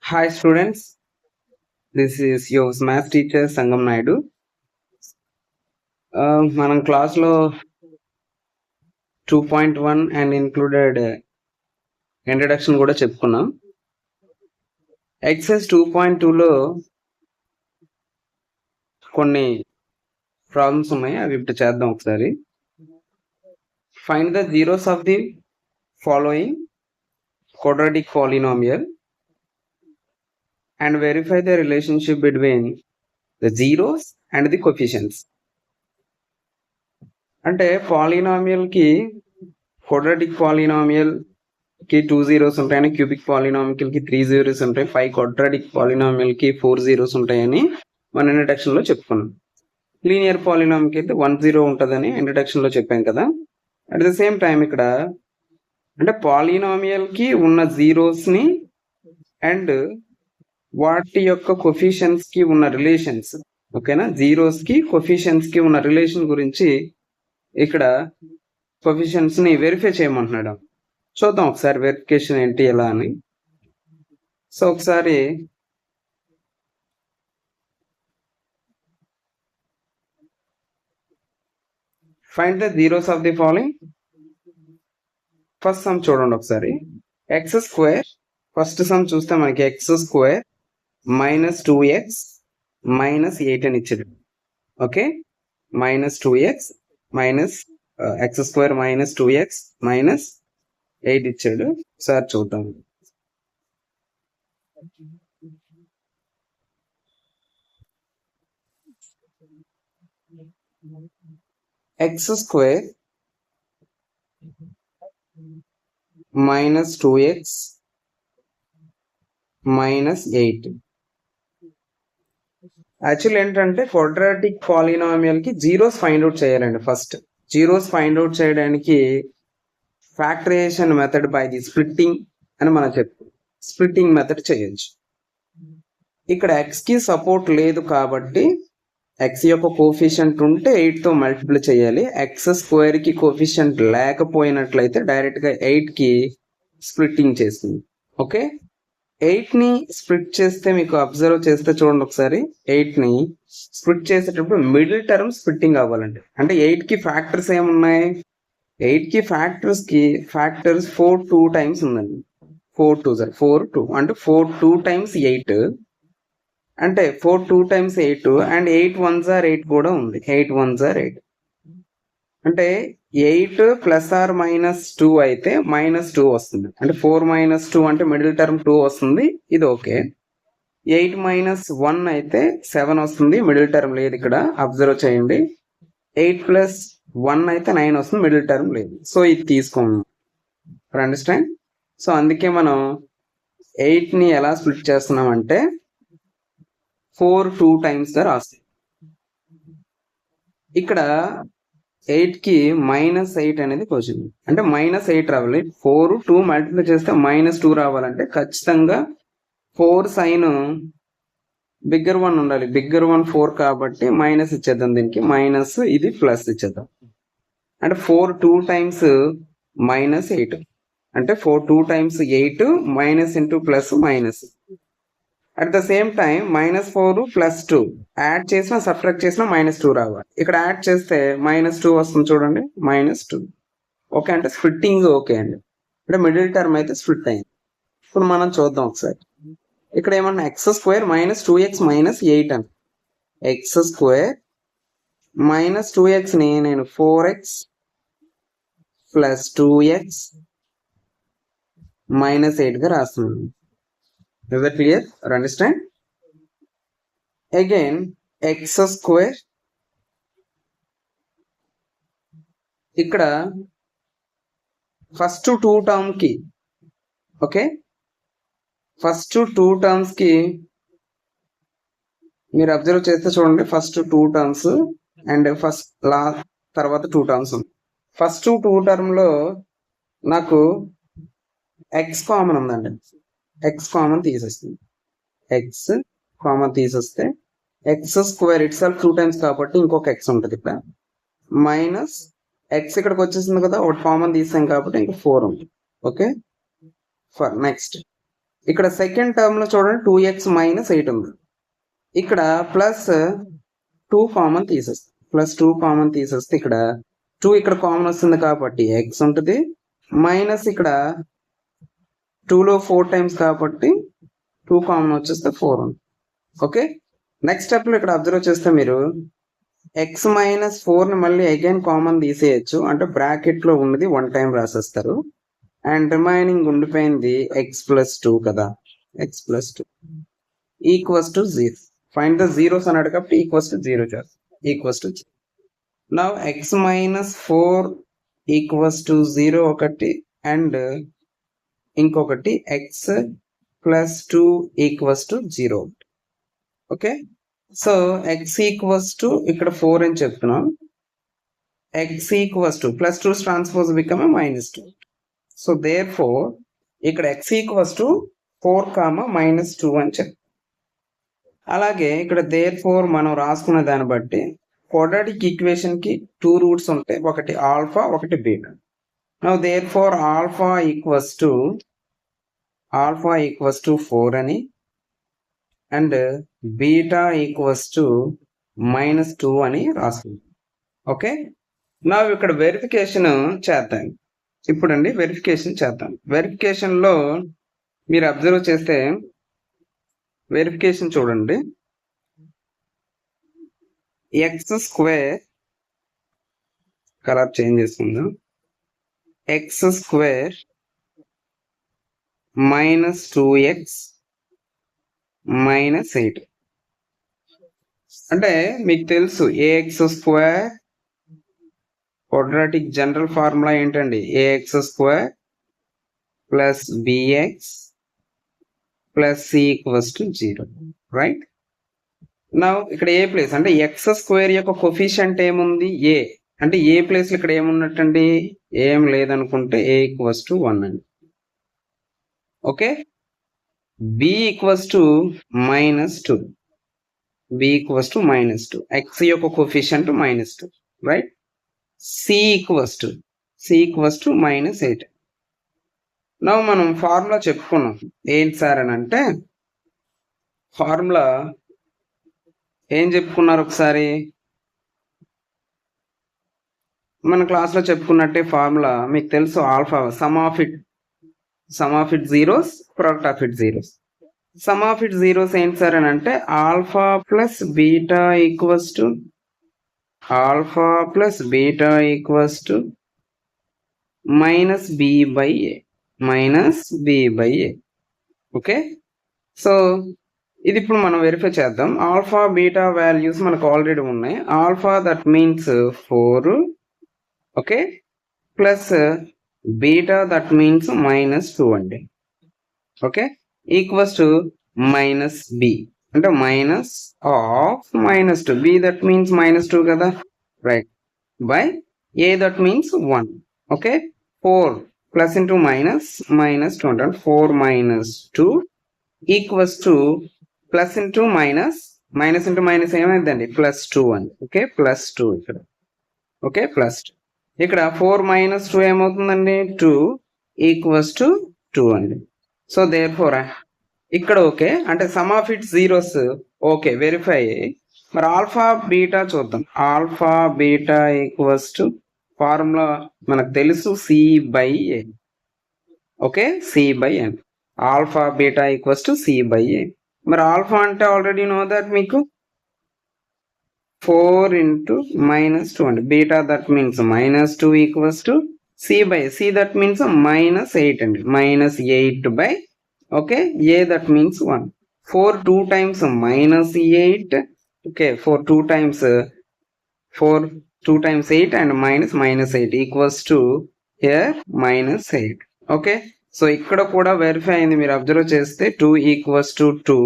Hi students, this is your math teacher Sangam Naidu. మనం క్లాస్లో 2.1 and included introduction కూడా చెప్పుకున్నాం. ఎక్సైజ్ 2.2లో కొన్ని ప్రాబ్లమ్స్ ఉన్నాయి, అవి ఇప్పుడు చేద్దాం ఒకసారి. Find the zeros of the following quadratic polynomial and verify the relationship between the zeros and the coefficients. అంటే పాలినామియల్కి క్వాడ్రాటిక్ పాలినామియల్కి 2 zeros ఉంటాయని, క్యూబిక్ పాలినామియల్కి 3 zeros ఉంటాయి, 5 క్వాడ్రాటిక్ పాలినామియల్కి 4 zeros ఉంటాయని మన ఇంట్రడక్షన్లో చెప్పుకున్నాం. లీనియర్ పాలినామియల్కి అయితే 1 0 ఉంటుందని ఇంట్రడక్షన్లో చెప్పాం కదా. అట్ ద సేమ్ టైం ఇక్కడ అంటే పాలినామియల్కి ఉన్న జీరోస్ని అండ్ వాటి యొక్క కొఫిషియన్స్కి ఉన్న రిలేషన్స్, ఓకేనా, జీరోస్కి కొఫిషియన్స్కి ఉన్న రిలేషన్ గురించి ఇక్కడ కొఫిషియన్స్ని వెరిఫై చేయమంటున్నాడు. చూద్దాం ఒకసారి వెరిఫికేషన్ ఏంటి ఎలా అని. సో ఒకసారి find the zeros of the following. First some చూడండి ఒకసారి. ఎక్స్ స్క్వేర్, ఫస్ట్ సమ్ చూస్తే మనకి X square minus 2x minus 8 అని ఇచ్చాడు. Okay, minus 2x minus x square minus 2x minus 8 ఇచ్చాడు. సార్ చూద్దాం. X square minus 2x minus 8. Actual ఏంటంటే quadratic పాలినామియల్కి జీరోస్ ఫైండ్ అవుట్ చేయాలండి. ఫస్ట్ జీరోస్ ఫైండ్ అవుట్ చేయడానికి factorization method by the splitting అని మనం చెప్తాం. స్ప్లిట్టింగ్ మెథడ్ చేయొచ్చు. ఇక్కడ ఎక్స్కి సపోర్ట్ లేదు కాబట్టి ఎక్స్ యొక్క కోఫిషియంట్ ఉంటే 8తో మల్టిప్లై చేయాలి. ఎక్స్ స్క్వేర్కి కోఫిషియంట్ లేకపోయినట్లయితే డైరెక్ట్గా 8కి స్ప్లిట్టింగ్ చేస్తుంది. ఓకే, 8ని స్ప్లిట్ చేస్తే మీకు అబ్జర్వ్ చేస్తే చూడండి ఒకసారి. 8ని స్ప్లిట్ చేసేటప్పుడు మిడిల్ టర్మ్ స్ప్లిట్టింగ్ అవ్వాలండి. అంటే 8కి ఫ్యాక్టర్స్ ఏమున్నాయి? 8కి ఫ్యాక్టర్స్ 4 2 టైమ్స్ ఉందండి. 4 2 4 2 అంటే 4 2 టైమ్స్ 8 అంటే 4 2 టైమ్స్ 8 అండ్ 8 1s are 8 కూడా ఉంది. 8 1s are 8 అంటే 8 ప్లస్ ఆర్ మైనస్ 2 అయితే -2 వస్తుంది. అంటే 4 - 2 అంటే మిడిల్ టర్మ్ 2 వస్తుంది, ఇది ఓకే. 8 - 1 అయితే 7 వస్తుంది, మిడిల్ టర్మ్ లేదు ఇక్కడ, అబ్జర్వ్ చేయండి. 8 + 1 అయితే 9 వస్తుంది, మిడిల్ టర్మ్ లేదు. సో ఇది తీసుకోండి, అండర్స్టాండ్. సో అందుకే మనం 8ని ఎలా స్ప్లిట్ చేస్తున్నామంటే 4 2 టైమ్స్గా రాస్తాం. ఇక్కడ 8కి -8 అనేది క్వశ్చన్. అంటే -8 రావాలి. 4 2 మల్టిప్లై చేస్తే -2 రావాలంటే ఖచ్చితంగా 4 సైన్ బిగ్గర్ 1 ఉండాలి. బిగ్గర్ 1 4 కాబట్టి మైనస్ ఇచ్చేద్దాం, దీనికి మైనస్, ఇది ప్లస్ ఇచ్చేద్దాం. అంటే 4 2 టైమ్స్ -8 అంటే 4 2 times 8 minus into plus minus. At the same time -4 + 2 add చేసినా సబ్ట్రాక్ట్ చేసినా -2 రావాలి. ఇక్కడ యాడ్ చేస్తే -2 వస్తుంది చూడండి, -2. ఓకే, అంటే స్ప్లిట్టింగ్ ఓకే అండి. అంటే మిడిల్ టర్మ్ అయితే స్ప్లిట్ అయింది. ఇప్పుడు మనం చూద్దాం ఒకసారి. ఇక్కడ ఏమన్నా ఎక్స్ స్క్వేర్ -2x - 8 అని. ఎక్స్ స్క్వేర్ -2xని నేను 4x + 2x - 8గా రాస్తున్నాను. Is that clear or understand? Again, x square. ఇక్కడ ఫస్ట్ 2 టర్మ్ కి, ఓకే, ఫస్ట్ 2 టర్మ్స్ కి మీరు అబ్జర్వ్ చేస్తే చూడండి. ఫస్ట్ 2 టర్మ్స్ అండ్ ఫస్ట్ తర్వాత 2 టర్మ్స్ ఉంది. ఫస్ట్ 2 టర్మ్ లో నాకు ఎక్స్ కామన్ ఉందండి. ఎక్స్ కామన్ తీసేస్తుంది. ఎక్స్ కామన్ తీసేస్తే X square itself 2 times కాబట్టి ఇంకొక ఎక్స్ ఉంటుంది ఇక్కడ. మైనస్ ఎక్స్ ఇక్కడికి వచ్చేసింది కదా, ఒకటి కామన్ తీసాం కాబట్టి ఇంకా 4 ఉంది. ఓకే, ఫర్ నెక్స్ట్ ఇక్కడ సెకండ్ టర్మ్ లో చూడండి 2x మైనస్ 8 ఉంది. ఇక్కడ ప్లస్ 2 కామన్ తీసేస్తే ఇక్కడ 2 ఇక్కడ కామన్ వస్తుంది కాబట్టి x ఉంటుంది, మైనస్ ఇక్కడ 2లో 4 టైమ్స్ కాబట్టి 2 కామన్ వచ్చేస్తే 4 ఉంది. ఓకే, నెక్స్ట్ స్టెప్ లో ఇక్కడ అబ్జర్వ్ చేస్తే మీరు x మైనస్ 4ని మళ్ళీ అగైన్ కామన్ తీసేయచ్చు, అంటే బ్రాకెట్ లో ఉన్నది 1 టైం రాసేస్తారు, అండ్ రిమైనింగ్ ఉండిపోయింది x ప్లస్ 2 కదా, x plus 2 equals to 0. Find the zeros అన్నాడు కాబట్టి ఈక్వల్స్ టు 0 చేస్తాం, equals to 0. Now x minus 4 equals to 0 ఒకటి, అండ్ ఇంకొకటి x plus 2 equals to 0. Okay, so x equals to ఇక్కడ 4 అని చెప్తున్నాం, x equals to plus 2 transpose become minus 2. So therefore ఇక్కడ x equals to 4, minus 2 అని చెప్తాం. అలాగే ఇక్కడ దేర్ ఫోర్ మనం రాసుకున్న దాన్ని బట్టి క్వాడ్రాటిక్ ఈక్వేషన్ కి 2 రూట్స్ ఉంటాయి, ఒకటి ఆల్ఫా ఒకటి beta. Now therefore alpha equals to 4 అని, అండ్ బీటా ఈక్వల్స్ టు -2 అని రాసుకుంటాం. ఓకే, నా ఇక్కడ వెరిఫికేషన్ చేద్దాం. ఇప్పుడండి వెరిఫికేషన్ చేద్దాం. వెరిఫికేషన్లో మీరు అబ్జర్వ్ చేస్తే వెరిఫికేషన్ చూడండి, ఎక్స్ స్క్వేర్ కలర్ చేంజ్ చేసుకుందాం, X square minus 2x minus 8 అంటే మీకు తెలుసు ax square quadratic general formula ఏంటండి, ax square plus bx plus c equals to 0, right? నా ఇక్కడ ఏ ప్లేస్ అంటే ఎక్స్ స్క్వేర్ యొక్క కొఫిషియంట్ ఏముంది, ఏ, అంటే ఏ ప్లేస్ ఇక్కడ ఏమున్నట్టండి, ఏం లేదనుకుంటే a ఈక్వల్స్ టు 1 అండి. Okay, b equals to -2, b equals to -2, x యొక్క coefficient -2, right? c equals to -8. నా మనం ఫార్ములా చెప్పుకున్నాం, ఏంటి సార్ అని అంటే ఫార్ములా ఏం చెప్పుకున్నారు ఒకసారి, మన క్లాస్లో చెప్పుకున్నట్టే ఫార్ములా మీకు తెలుసు, alpha some of it zeros product of it zeros. Some of it zeros ఏంటి సార్ అని అంటే alpha plus beta equals to minus b by a. Okay, so ఇది ఇప్పుడు మనం వెరిఫై చేద్దాం. ఆల్ఫా బీటా వాల్యూస్ మనకు ఆల్రెడీ ఉన్నాయి. Alpha that means 4, okay, plus beta that means -2 అండి. Okay, equals to minus b అంటే minus of -2, b that means -2 కదా, right, by a that means 1. Okay, 4 plus into -2 అంటే 4 -2 equals to plus into minus into minus ఏమైందండి, +2 అని. Okay, +2 ఇక్కడ. Okay, +2 ఇక్కడ 4 - 2 ఏమవుతుందండి, 2 equals to 2 అండి. సో దేర్ ఫోర్ ఇక్కడ ఓకే, అంటే sum of it zeros okay verify అయ్యాయి. మరి ఆల్ఫా బీటా చూద్దాం. Alpha beta equals to formula మనకు తెలుసు c/a. Okay, c/m. Alpha beta equals to c/a. మరి ఆల్ఫా అంటే ఆల్రెడీ నో దట్ మీకు 4 into -2 అండి. Beta that means -2 equals to c/a. c that means -8 అండి, -8 by okay a that means 1. 4 2 times -8. Okay, 4 2 times 8 and -8 equals to hear -8. Okay, so ఇక్కడ కూడా verify అయింది, మీరు observe చేస్తే 2 ఈక్వల్స్ టు 2,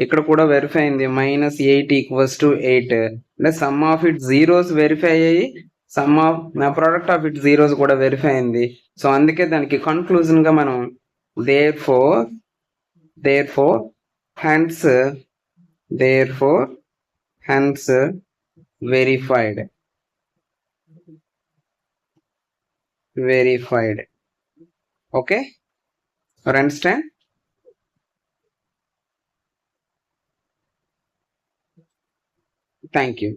ఇక్కడ కూడా వెరిఫై అయింది, -8 ఈక్వల్స్ టు 8. అంటే sum of it zeros verify అయ్యాయి, sum of product of it zeros కూడా వెరిఫై అయింది. సో అందుకే దానికి కన్క్లూజన్ గా మనం therefore hence verified. Okay, you understand? Thank you.